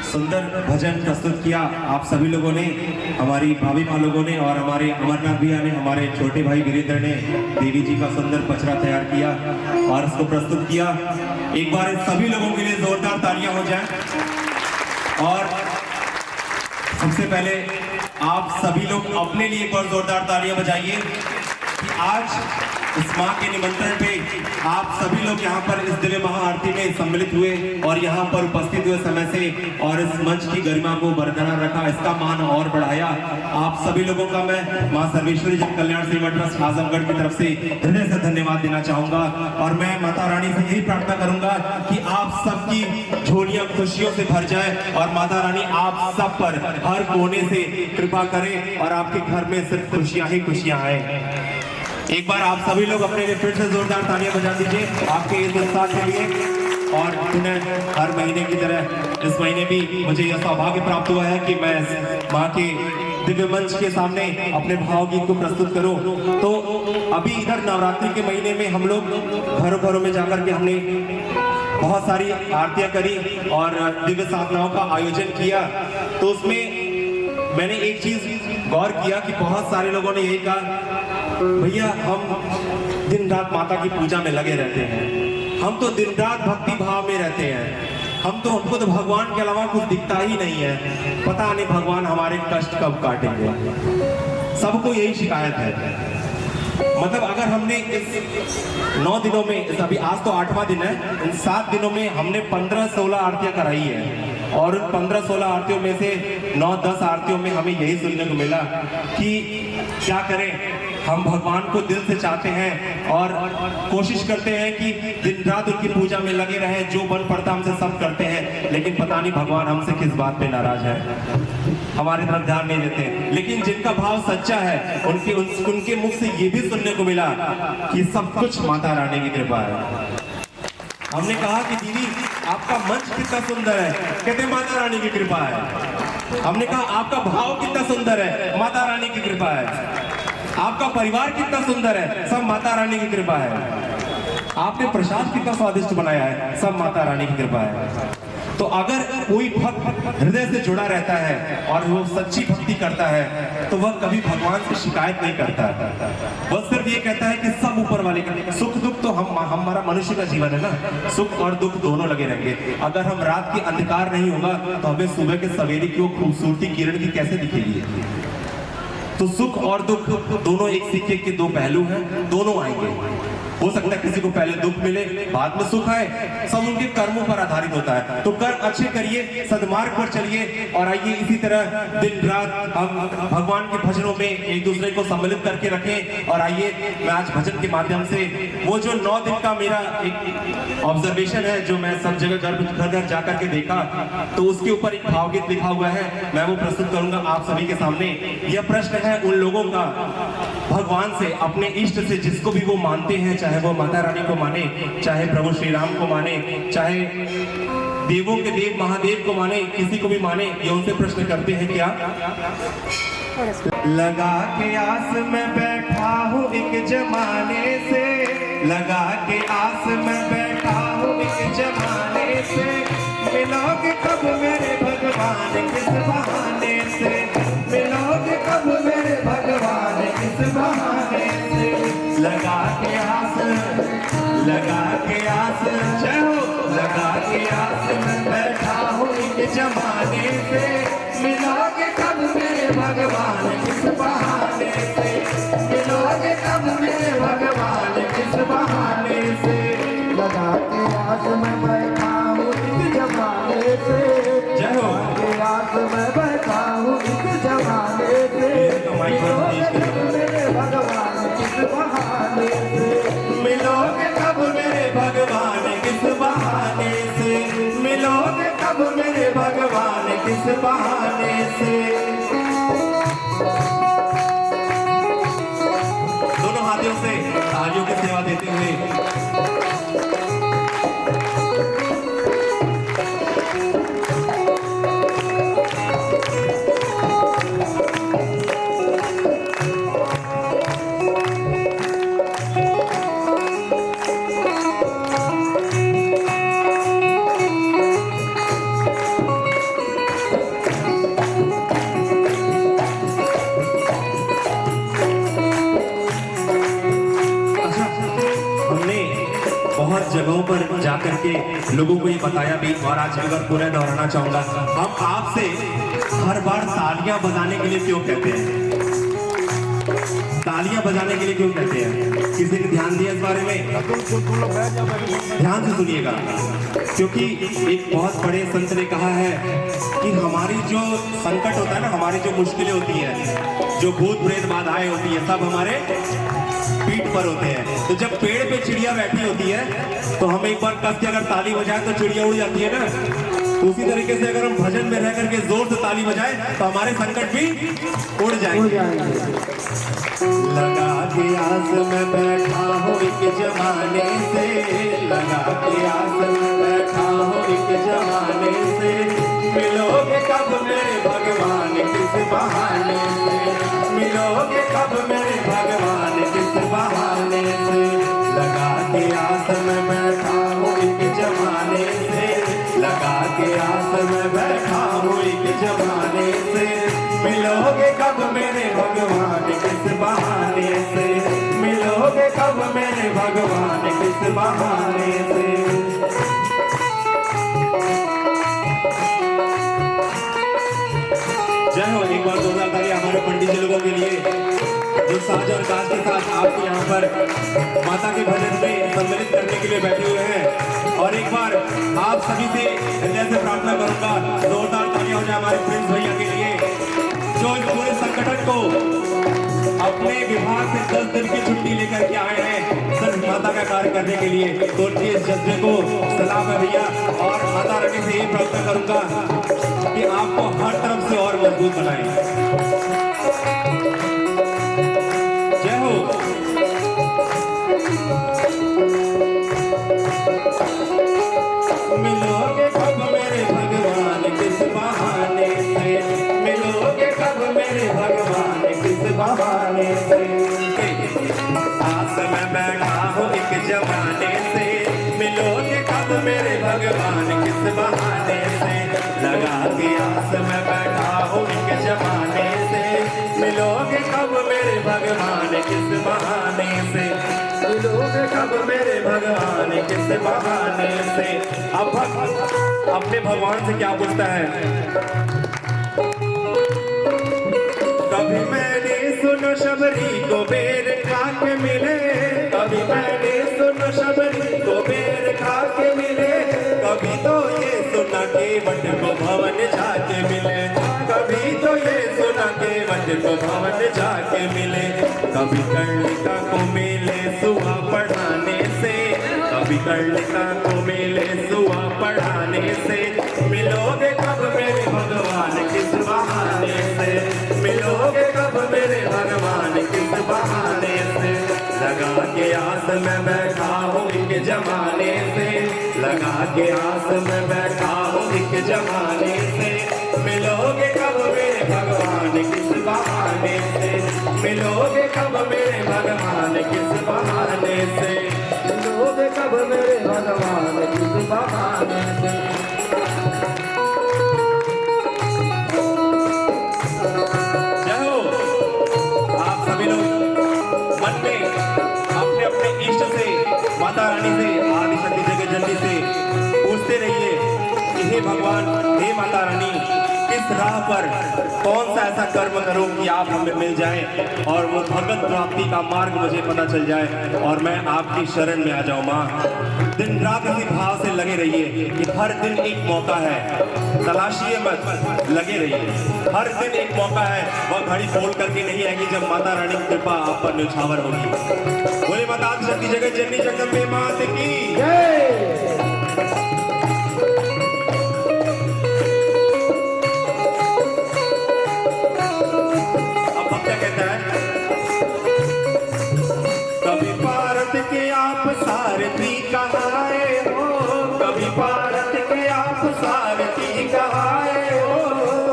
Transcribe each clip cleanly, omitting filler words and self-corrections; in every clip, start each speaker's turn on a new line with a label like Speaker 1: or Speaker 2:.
Speaker 1: सुंदर भजन प्रस्तुत किया आप सभी लोगों ने, हमारी भाभी माँ लोगों ने और हमारे अमरनाथ भैया ने, हमारे छोटे भाई वीरेंद्र ने देवी जी का सुंदर पचरा तैयार किया और उसको प्रस्तुत किया। एक बार सभी लोगों के लिए जोरदार तालियां हो जाएं। और सबसे पहले आप सभी लोग अपने लिए एक बार जोरदार तालियां बजाइए कि आज इस मां के निमंत्रण पे आप सभी लोग यहाँ पर इस दिव्य महाआरती में सम्मिलित हुए और यहाँ पर उपस्थित हुए समय से और इस मंच की गरिमा को बरकरार रखा, इसका मान और बढ़ाया। आप सभी लोगों का मैं मां सर्वेश्वरी जन कल्याण सेवा ट्रस्ट आजमगढ़ की तरफ से हृदय से धन्यवाद देना चाहूंगा। और मैं माता रानी से यही प्रार्थना करूंगा कि आप सबकी झोलियां खुशियों से भर जाए और माता रानी आप सब पर हर कोने से कृपा करे और आपके घर में सिर्फ खुशियां ही खुशियां आए। एक बार आप सभी लोग अपने लिए फिर से जोरदार तालियां बजा दीजिए आपके इस उत्साह के लिए। और पुनः हर महीने की तरह इस महीने भी मुझे यह सौभाग्य प्राप्त हुआ है कि मैं मां के दिव्य मंच के सामने अपने भावगीत को प्रस्तुत करूं। तो अभी इधर नवरात्रि के महीने में हम लोग घरों घरों में जाकर के हमने बहुत सारी आरतियां करी और दिव्य साधनाओं का आयोजन किया। तो उसमें मैंने एक चीज गौर किया कि बहुत सारे लोगों ने यही कहा, भैया हम दिन रात माता की पूजा में लगे रहते हैं, हम तो दिन रात भक्ति भाव में रहते हैं, हमको तो भगवान के अलावा कुछ दिखता ही नहीं है, पता नहीं भगवान हमारे कष्ट कब काटेंगे। सबको यही शिकायत है। मतलब अगर हमने इस 9 दिनों में, अभी आज तो 8वां दिन है, इन 7 दिनों में हमने 15-16 आरतियां कराई है और उन 15-16 आरतियों में से 9-10 आरतियों में हमें यही सुनने को मिला कि क्या करें, हम भगवान को दिल से चाहते हैं और कोशिश करते हैं कि दिन रात उनकी पूजा में लगे रहें, जो बन पड़ता हमसे सब करते हैं, लेकिन पता नहीं भगवान हमसे किस बात पे नाराज है, हमारे तरफ ध्यान नहीं देते। लेकिन जिनका भाव सच्चा है उनके मुख से ये भी सुनने को मिला कि सब कुछ माता रानी की कृपा है। हमने कहा कि दीदी आपका मंच कितना सुंदर है, कहते माता रानी की कृपा है। हमने कहा आपका भाव कितना सुंदर है, माता रानी की कृपा है। आपका परिवार कितना सुंदर है, सब माता रानी की कृपा है। आपने प्रसाद कितना स्वादिष्ट बनाया है, सब माता रानी की कृपा है। तो अगर कोई भक्त हृदय से जुड़ा रहता है और वो सच्ची भक्ति करता है तो वह कभी भगवान से शिकायत नहीं करता। वह सिर्फ ये कहता है कि सब ऊपर वाले का, सुख दुख तो हमारा मनुष्य का जीवन है ना, सुख और दुख दोनों लगे रहेंगे। अगर हम रात की अंधकार नहीं होगा तो हमें सुबह के सवेरे की वो खूबसूरती किरण की कैसे दिखेगी। तो सुख और दुख दोनों एक सिक्के के दो पहलू हैं, दोनों आएंगे। हो सकता है किसी को पहले दुख मिले बाद में सुख आए, सब उनके कर्मों पर आधारित होता है। तो कर्म अच्छे करिए, सद्मार्ग पर चलिए और आइए इसी तरह दिन रात हम भगवान के भजनों में एक दूसरे को सम्मिलित करके रखें। और आइए मैं आज भजन के माध्यम से वो जो 9 दिन का मेरा एक ऑब्जर्वेशन है, जो मैं सब जगह घर घर जाकर के देखा, तो उसके ऊपर एक भावगीत लिखा हुआ है, मैं वो प्रस्तुत करूंगा आप सभी के सामने। यह प्रश्न है उन लोगों का भगवान से, अपने इष्ट से, जिसको भी वो मानते हैं, चाहे वो माता रानी को माने, चाहे प्रभु श्री राम को माने, चाहे देवों के देव महादेव को माने, किसी को भी माने। ये उनसे प्रश्न करते हैं क्या, लगा के आस में बैठा हूँ एक जमाने से, लगा के आस में बैठा हूँ एक जमाने से, मिलोगे कब मेरे भगवान किस बहाने से, मिलोगे कब मेरे भगवान किस बहाने से, लगा के आस, लगा के आस, जय हो, लगा के आस में बैठा हूँ एक जमाने से, मिलोगे कब मेरे भगवान किस बहाने से, मिलोगे कब मेरे भगवान किस बहाने से, लगा के आस में बैठा हूँ एक जमाने से, जय हो, के आस में बैठा हूँ एक जमाने से, मिलोगे कब मेरे भगवान किस बहाने से, मिलोगे कब मेरे भगवान किस बहाने से, मिलोगे कब मेरे भगवान किस बहाने से। दोनों हाथों से तालियों की सेवा देते हुए करके लोगों को ये बताया भी, और आज एक बार पूरा दोहराना चाहूंगा। हम आपसे हर बार तालियां बजाने के लिए क्यों कहते हैं? तालियां बजाने के लिए क्यों कहते हैं? किसी ने ध्यान दिया इस बारे में? ध्यान से सुनिएगा, क्योंकि एक बहुत बड़े संत ने कहा है कि हमारी जो संकट होता है ना, हमारी जो मुश्किलें होती हैं, जो भूत प्रेत बाधाएं होती है, सब हमारे पीठ पर होते हैं। तो जब पेड़ पे चिड़िया बैठी होती है तो हम एक बार कस के अगर ताली बजाएं तो चिड़िया उड़ जाती है ना। तो उसी तरीके से अगर हम भजन में रह करके जोर से ताली बजाएं तो हमारे संकट भी उड़ जाएंगे। लगा के आस में बैठा हूँ एक जमाने से, लगा के आस में बैठा हूँ एक जमाने से, मिलोगे कब मेरे भगवान किस बहाने से, मिलोगे कब मेरे भगवान किस बहाने से। लगा के आस में बैठा हूँ एक जमाने से, लगा के आस में बैठा हूँ एक जमाने से, मिलोगे कब मेरे भगवान किस बहाने से, मिलोगे कब मेरे भगवान किस बहाने से। जय हो। एक बार जोरदार ताली हमारे पंडित जी लोगों के लिए जो साज और काज के साथ आपको यहाँ पर माता के भजन में सम्मिलित करने के लिए बैठे हुए हैं। और एक बार आप सभी से हृदय से प्रार्थना करूंगा, जोरदार तालियां हो जाए हमारे प्रिंस भैया के लिए, जो इस पूरे संगठन को अपने विभाग से 10 दिन की छुट्टी लेकर के आए हैं सिर्फ माता का कार्य करने के लिए। तो उनके इस जज्बे को सलाम है भैया, और माता रानी से यही प्रार्थना करूंगा कि आपको हर तरफ से और मजबूत बनाएं। जय हो। मिलोगे कब मेरे भगवान किस बहाने से, मिलोगे कब मेरे भगवान किस बहाने से। आस में बैठा हूँ एक जमाने से, मिलोगे कब मेरे भगवान किस बहाने से। लगा के आस में बैठा हूँ एक जमाने से, मिलोगे कब मेरे भगवान किस बहाने से, मिलोगे कब मेरे भगवान किस बहाने से। अब अपने भगवान से क्या पूछता है? कभी मैंने सुनो शबरी को बेर खा के मिले, कभी मैंने सुनो शबरी को बेर खा के मिले, कभी तो ये सुना के वट को भवन जाके मिले, कभी तो ये सुना के वट को भवन जाके मिले। कभी कर्णिका को मिले सुआ पढ़ाने से, कभी कर्णिका को मिले सुआ पढ़ाने से, मिलोगे कब मेरे भगवान किस बहाने से, मिलोगे कब मेरे भगवान किस बहाने से। लगा के आस में बैठा हूँ एक जमाने से, लगा के आस में बैठा हूँ एक जमाने से, मिलोगे कब मेरे भगवान किस बहाने से, मिलोगे कब मेरे भगवान किस बहाने से, मिलोगे कब मेरे भगवान किस बहाने से। जय हो। आप सभी लोग मन में अपने अपने इष्ट से, माता रानी से, आदि शक्ति जगत जननी से पूछते रहिए कि हे भगवान, हे माता रानी, किस राह पर कौन सा ऐसा कर्म करूं कि आप हमें मिल जाएं और वो भगत प्राप्ति का मार्ग मुझे पता चल जाए और मैं आपकी शरण में आ जाऊं। माँ, दिन रात इसी भाव से लगे रहिए कि हर दिन एक मौका है, तलाशिए मत, लगे रहिए। हर दिन एक मौका है, वह घड़ी बोल करके नहीं आएगी जब माता रानी की कृपा आप पर न्यौछावर होगी। बोले माता आदि शक्ति जगत जननी जगदम्बे मात की जय। कभी भारत के आप सारथी कहाए हो, कभी भारत के आप सारथी कहाए हो,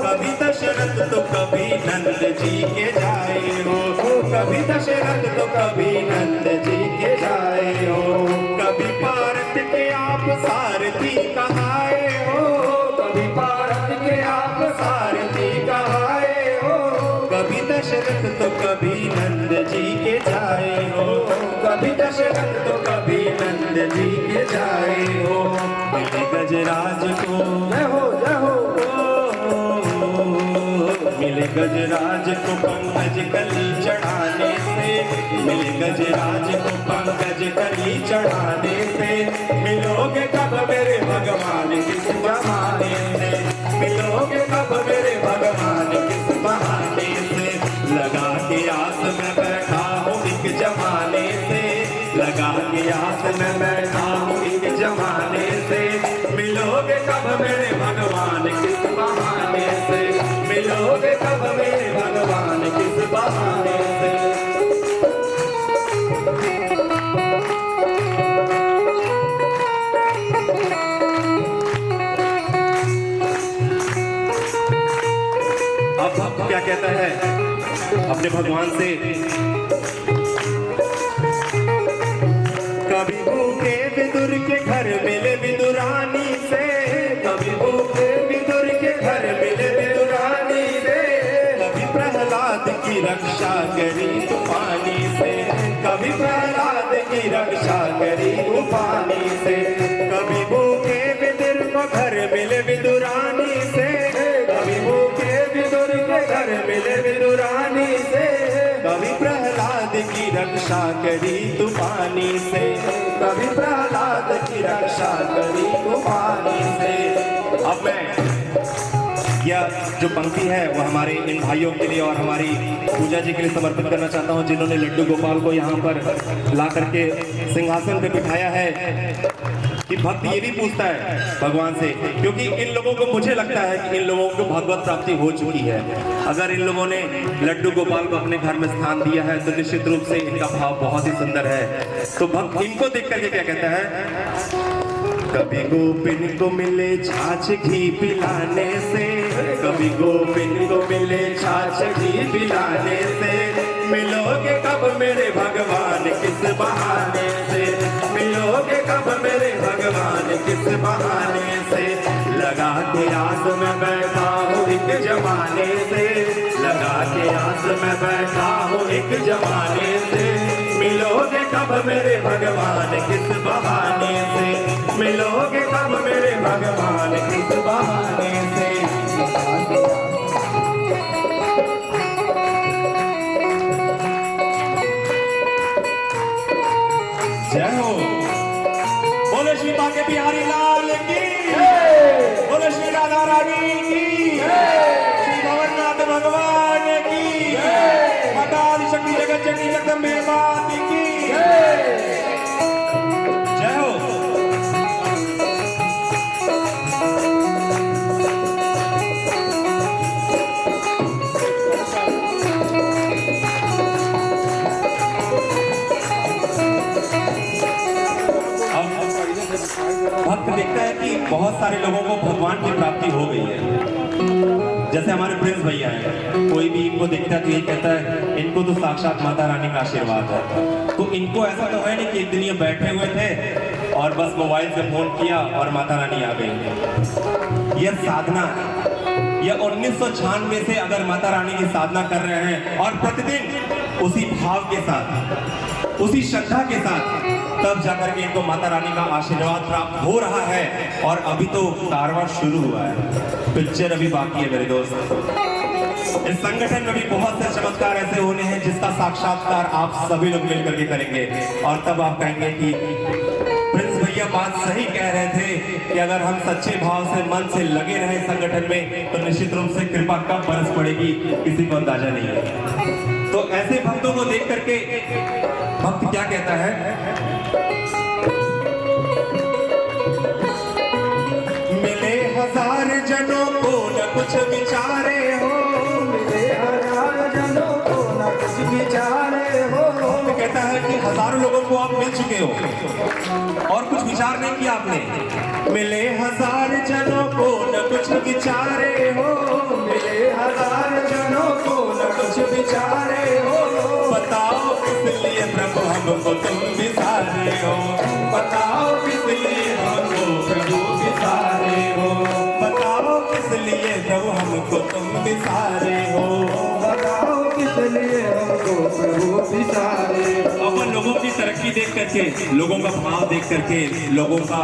Speaker 1: कभी दशरथ तो कभी नंद जी के जाए हो, कभी दशरथ तो कभी नंद जी के जाए हो। कभी भारत के आप सारथी कहाए हो, कभी भारत के आप सारथी कहाए हो, कभी दशरथ तो कभी नंद जी के जाए हो, कभी दशरथ तो कभी नंद जी के जाए हो। गजराज को
Speaker 2: जय हो जय हो।
Speaker 1: मिले गजराज को पंकज कली चढ़ाने से, मिले गजराज को पंकज कली चढ़ाने से, मिलोगे कब मेरे भगवान किस बहाने से, मिलोगे कब मेरे भगवान किस बहाने से, लगा के आस में बैठा हूँ एक जमाने से, लगा के आस में बैठा हूँ एक जमाने से, मिलोगे कब मेरे भगवान किस बहाने से, मिलोगे कब मेरे भगवान किस बहाने से। अब भक्त क्या कहता है अपने भगवान से, कभी भूखे विदुर के घर मिले विदुरानी से, कभी भूखे विदुर के घर मिले विदुरानी से, कभी प्रहलाद की रक्षा करी तूफानी से, कभी प्रहलाद की रक्षा करी तूफानी से, कभी भूखे विदुर को घर मिले विदुरानी से, कभी भूखे विदुर के घर मिले विदुरानी से, कभी प्रहलाद की रक्षा करी तूफानी से, कभी प्रहलाद की रक्षा करी तूफानी से। अब मैं यह जो पंक्ति है वो हमारे इन भाइयों के लिए और हमारी पूजा जी के लिए समर्पित करना चाहता हूँ, जिन्होंने लड्डू गोपाल को यहाँ पर ला करके सिंहासन पे बिठाया है। कि भक्त ये भी पूछता है भगवान से, क्योंकि इन लोगों को, मुझे लगता है कि इन लोगों को भगवत प्राप्ति हो चुकी है। अगर इन लोगों ने लड्डू गोपाल को अपने घर में स्थान दिया है तो निश्चित रूप से इनका भाव बहुत ही सुंदर है। तो भक्त इनको देख करके क्या कहता है, कभी गोपिन को मिले छाछ घी पिलाने से, कभी गोपिन को मिले छाछ घी पिलाने से, मिलोगे कब मेरे भगवान किस बहाने से, मिलोगे कब मेरे भगवान किस बहाने से, लगा के आस में बैठा हूँ एक जमाने से, लगा के आस में बैठा हूँ एक जमाने से, मिलोगे कब मेरे भगवान किस बहाने से, मिलोगे कब मेरे भगवान किस बहाने से। जय हो, बोले श्री बांके बिहारी लाल की, बोले श्री राधा रानी की, श्री भवननाथ भगवान की, माता आदिशक्ति जगत जननी जगदम्बे माता की जय हो। भक्त देखता है कि बहुत सारे लोगों को भगवान की प्राप्ति हो गई है। जैसे हमारे प्रिंस भैया हैं, कोई भी इनको देखता है तो यही कहता है इनको तो साक्षात माता रानी का आशीर्वाद है। तो इनको ऐसा तो है नहीं कि एक दिन ये बैठे हुए थे और बस मोबाइल से फोन किया और माता रानी आ गई। यह साधना है। यह 1996 से अगर माता रानी की साधना कर रहे हैं और प्रतिदिन उसी भाव के साथ, उसी श्रद्धा के साथ, तब जाकर के इनको माता रानी का आशीर्वाद प्राप्त हो रहा है। और अभी तो कारवां शुरू हुआ है, पिक्चर अभी बाकी है मेरे दोस्त। इस संगठन में भी बहुत से चमत्कार ऐसे होने हैं जिसका साक्षात्कार आप सभी लोग मिलकर के करेंगे। और तब आप कहेंगे कि प्रिंस भैया बात सही कह रहे थे कि अगर हम सच्चे भाव से, मन से लगे रहे संगठन में तो निश्चित रूप से कृपा कब बरस पड़ेगी किसी को अंदाजा नहीं है। तो ऐसे भक्तों को देख करके भक्त क्या कहता है, मिले हजार जनों को न कुछ विचारे हो,
Speaker 2: मिले हजार जनों को न कुछ विचारे हो।
Speaker 1: कहता है कि हजारों लोगों को आप मिल चुके हो और कुछ विचार नहीं किया आपने। मिले हजार जनों को न कुछ विचारे हो,
Speaker 2: मिले हजार जनों को न कुछ विचारे हो।
Speaker 1: बताओ किस लिए प्रभु हमको तुम विसारे हो,
Speaker 2: बताओ किस लिए हमको प्रभु विसारे हो,
Speaker 1: बताओ किस लिए प्रभु हमको तुम विसारे हो,
Speaker 2: बताओ किस लिए हमको प्रभु विसारे।
Speaker 1: अपन लोगों की तरक्की देख करके, लोगों का भाव देख करके, लोगों का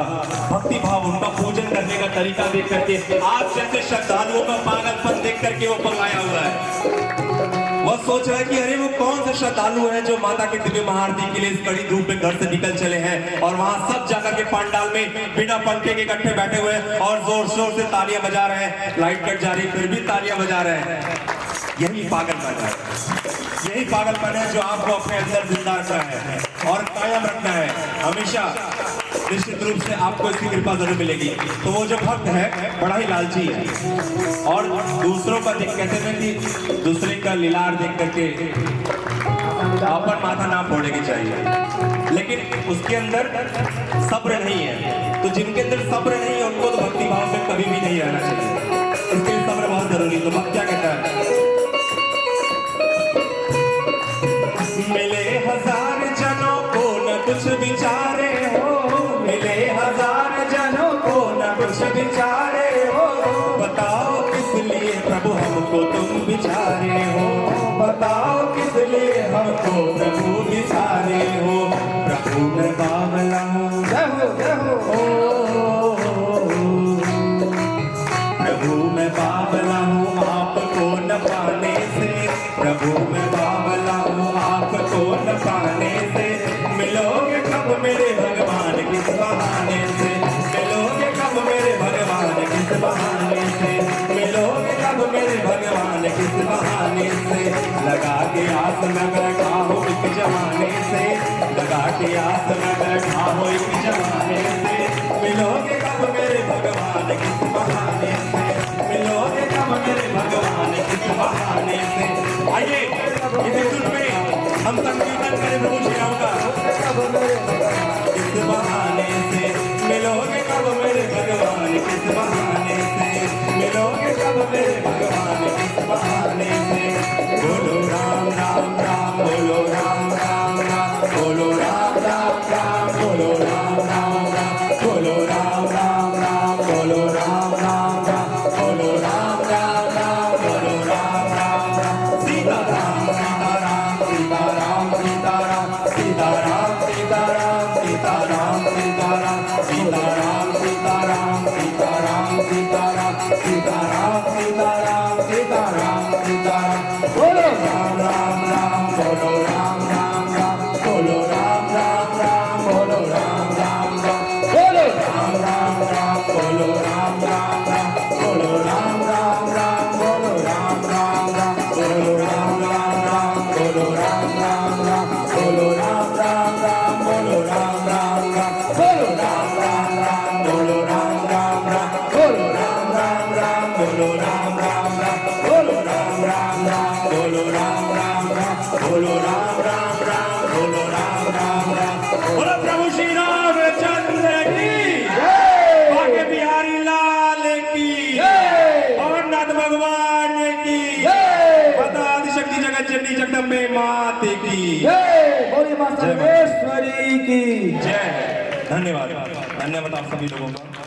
Speaker 1: भक्ति भाव, उनका पूजन करने का तरीका देख करके, आप जैसे श्रद्धालुओं का पागलपन देख करके वो पगलाया हुआ है। वो सोच रहा है कि अरे वो कौन से श्रद्धालु हैं जो माता के दिव्य महाआरती के लिए इस कड़ी धूप में घर से निकल चले हैं और वहां सब जाकर के पंडाल में बिना पंखे के इकट्ठे बैठे हुए हैं और जोर शोर से तालियां बजा रहे हैं। लाइट कट जा रही फिर भी तालियां बजा रहे हैं। यही पागलपन है, यही पागलपन है जो आपको अपने अंदर जिंदा रखना है और कायम रखना है हमेशा। निश्चित रूप से आपको इसकी कृपा जरूर मिलेगी। तो वो जो भक्त है बड़ा ही लालची है और दूसरों का देख, कहते हैं कि दूसरे का लीलार देख करके अपन माथा ना फोड़ने चाहिए, लेकिन उसके अंदर सब्र नहीं है। तो जिनके अंदर सब्र नहीं है उनको तो भक्ति भाव में कभी भी नहीं रहना चाहिए। इसके लिए सब्र बहुत जरूरी है। तो भक्त क्या कहता है? मिले हजार जनों को न कुछ विचारे हो, मिले हजार जनों को न कुछ विचारे हो, बताओ किस लिए प्रभु हमको तुम विचारे हो, बताओ किस लिए हमको प्रभु विचारे हो। प्रभु मैं बावला हूँ, प्रभु मैं बावला हूँ आपको न पाने से, प्रभु मैं बावला हूँ आपको न पाने से, मिलोगे कब मेरे भगवान किस बहाने से, मिलोगे कब मेरे भगवान किस बहाने से, मिलोगे कब मेरे भगवान किस बहाने से। लगा के आस में बैठा हो एक जमाने से, लगा के आस में बैठा हो एक जमाने से, मिलोगे कब मेरे भगवान किस बहाने से, मिलोगे कब मेरे भगवान किस बहाने से। आइए इसी सुर में हम संकीर्तन करें प्रभु श्री राम का। किस बहाने से मिलोगे कब मेरे भगवान किस बहाने से, मिलोगे कब मेरे भगवान किस बहाने से। बोलो राम राम राम, बोलो राम राम राम, बोलो राम राम राम, बोलो राम राम राम, बोलो राम राम राम, बोलो राम राम राम, बोलो राम राम राम, बोलो राम राम राम। सीताराम सीताराम सीताराम सीताराम सीताराम सीताराम सीताराम सीताराम सीताराम सीताराम सीताराम सीताराम सीताराम सीताराम सीताराम सीताराम। बोलो राम राम राम, बोलो राम राम राम, बोलो राम राम राम, बोलो राम राम राम, बोलो राम राम राम, बोलो राम राम राम, बोलो राम राम राम, बोलो राम राम राम, बोलो राम राम राम, बोलो राम राम राम, बोलो राम राम राम, बोलो राम राम राम, बोलो राम राम राम, बोलो राम राम राम, बोलो राम राम राम, बोलो राम राम राम, बोलो राम राम राम, बोलो राम राम राम, बोलो राम राम राम, बोलो राम राम राम। बोलो प्रभु श्री रामचंद्र की जय, भाग्य बिहारी लाल की जय, और नाथ भगवान की जय, माता आदिशक्ति जगत जननी जगदम्बे माते की
Speaker 2: जय, बोलिए मां सर्वेश्वरी की
Speaker 1: जय। धन्यवाद, धन्यवाद आप सभी लोगों का।